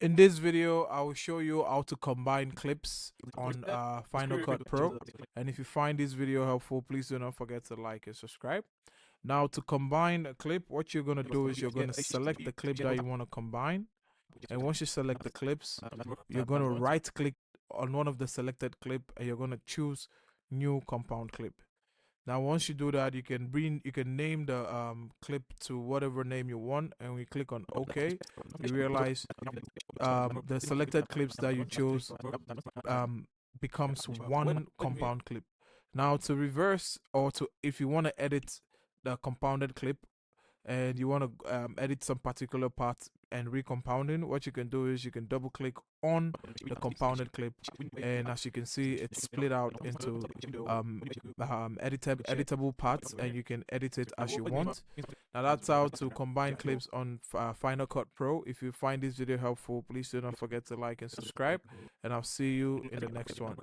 In this video, I will show you how to combine clips on Final Cut Pro. And if you find this video helpful, please do not forget to like and subscribe. Now, to combine a clip, what you're going to do is you're going to select the clip that you want to combine. And once you select the clips, you're going to right click on one of the selected clip and you're going to choose new compound clip. Now, once you do that, you can name the clip to whatever name you want, and we click on OK. You realize the selected clips that you chose becomes one compound clip. Now, to reverse or to if you want to edit the compounded clip and you want to edit some particular parts and recompounding, what you can do is you can double click on the compounded clip, and as you can see, it's split out into editable parts, and you can edit it as you want. Now, that's how to combine clips on Final Cut Pro. If you find this video helpful, please do not forget to like and subscribe, and I'll see you in the next one.